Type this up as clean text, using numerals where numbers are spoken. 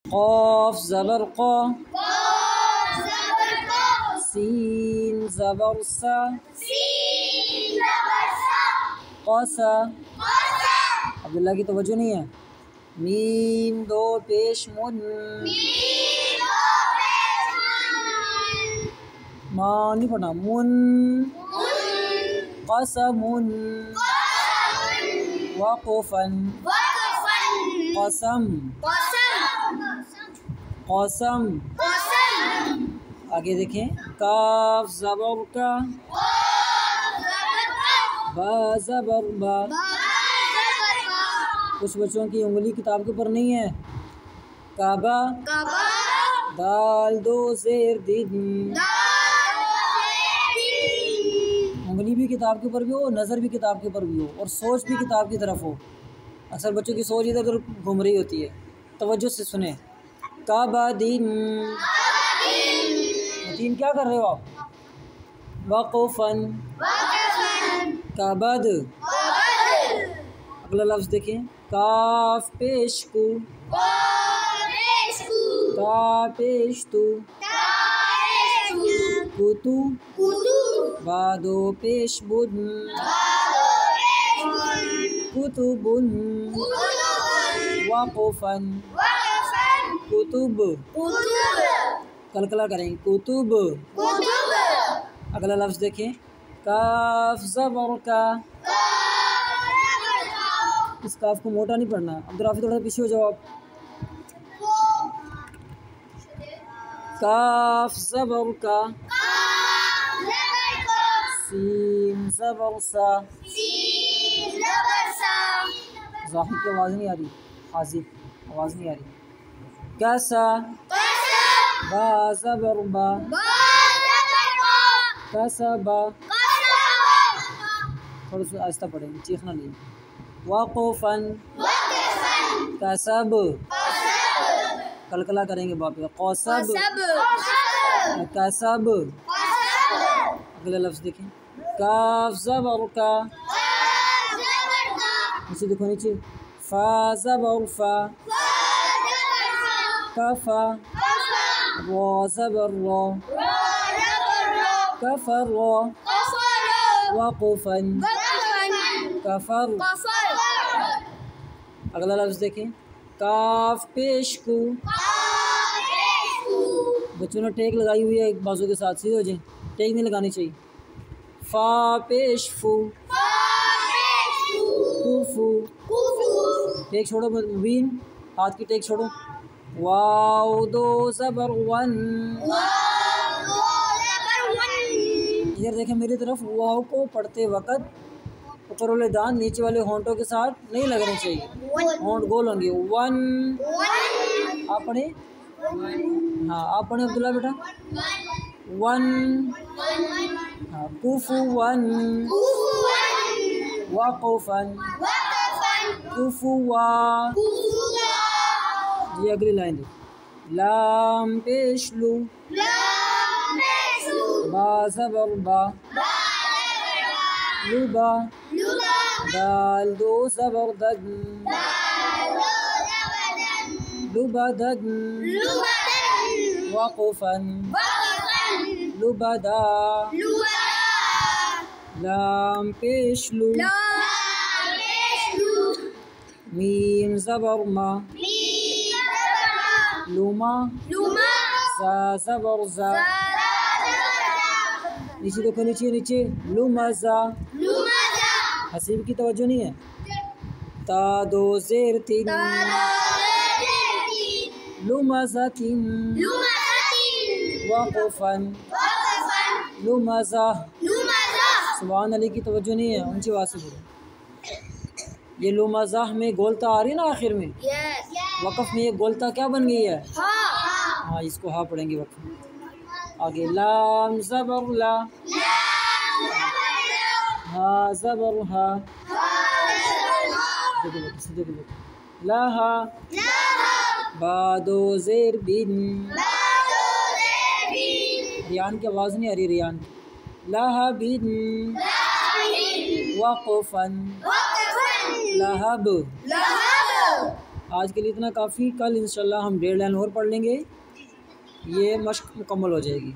क़ाफ ज़बर क़ा, scene ज़बर सा, क़सा। अब्दुल्ला की तवज्जो नहीं है। मीम दो पेश मुन, मा नहीं पढ़ना, मुन। क़समुन, वक़फ़न, क़सम, क़सम। आगे देखें, काफ ज़बर का, बा ज़बर बा। कुछ बच्चों की उंगली किताब के ऊपर नहीं है। काबा, दाल दो ज़ेर दिन। उंगली भी किताब के ऊपर भी हो, नज़र भी किताब के ऊपर भी हो, और सोच भी किताब की तरफ हो। अक्सर बच्चों की सोच इधर उधर घूम रही होती है। तवज्जो से सुने। काबा दिन, दिन क्या कर रहे हो आप? वक़फ़न, काबद। अगला लफ्ज़ देखें, काफ पेश कु, ता पेश तु, कुतु, बादो पेश बुन, कुतुबुन, वक़फ़न, कुतुब। कलकला करें, कुतुब। अगला लफ्ज़ देखें, काफ ज़बर का। इस काफ को मोटा नहीं पढ़ना। अब्दुल थोड़ा पीछे हो जाओ आप। काफ ज़बर का, सीन ज़बर सा। ज़ाहिद की आवाज़ नहीं आ रही, हाजिब आवाज़ नहीं आ रही। कैसा, बा ज़बर बा, कैसा बा। थोड़ा सा आहिस्ता पढ़ेंगे, चीखना नहीं। वक़फ़न, कसब। कलकला करेंगे बाप रे। क़सब, कसब। अगला लफ्ज़ देखें, काफ ज़बर का, नीचे देखो नीचे, फा ज़बर फा, कफा, रा ज़बर रा, कफर, वक़फ़न, कफर। अगला लफ्ज़ देखें, काफ पेश कु। बच्चों ने टेक लगाई हुई है एक बाजू के साथ, सीधे हो जाए, टेक नहीं लगानी चाहिए। फा पेश फू, कुफू। टेक छोड़ो मुबीन, हाथ की टेक छोड़ो। वाव दो ज़बर वन। इधर देखें मेरी तरफ, वाव को पढ़ते वक़्त ऊपर वाले दांत नीचे वाले होंठों के साथ नहीं लगने चाहिए, होंठ गोल होंगे। वन, आप पढ़े। हाँ आप पढ़े अब्दुल्ला बेटा। वन, हाँ कुफू वन, वक़फ़न, कुफुवा। ये अगली लाइन है, लाम पेश लू, बा ज़बर बा, लुबा। दाल दो ज़बर दद, लुबदद, वक़फ़न, लुबदा। लाम पेश लू, मीम ज़बर मा, लुमा। ज़ा ज़बर ज़ा, नीचे देखो नीचे नीचे, लुमज़ा। हसीब की तवज्जो नहीं है। ता दो ज़ेर तीन, लुमज़तिन, वक़फ़न, लुमज़ा। सुभान अली की तवज्जो नहीं है, ऊंची आवाज़ से बोलो। ये लुमज़ा में गोलता आ रही है ना आखिर में, वक़फ़ में ये गोलता क्या बन गई है? हाँ, इसको हाँ पढ़ेंगे वक़फ़ में। आगे लाम ज़बर ला, हा ज़बर हा, लाहा, बादो ज़ेर बिन। रियान की आवाज़ नहीं आ रही, रियान। लाहा बिन, वक़फ़न, लहब। आज के लिए इतना काफ़ी। कल इंशाल्लाह हम 1.5 लाइन और पढ़ लेंगे, ये मश्क मुकम्मल हो जाएगी।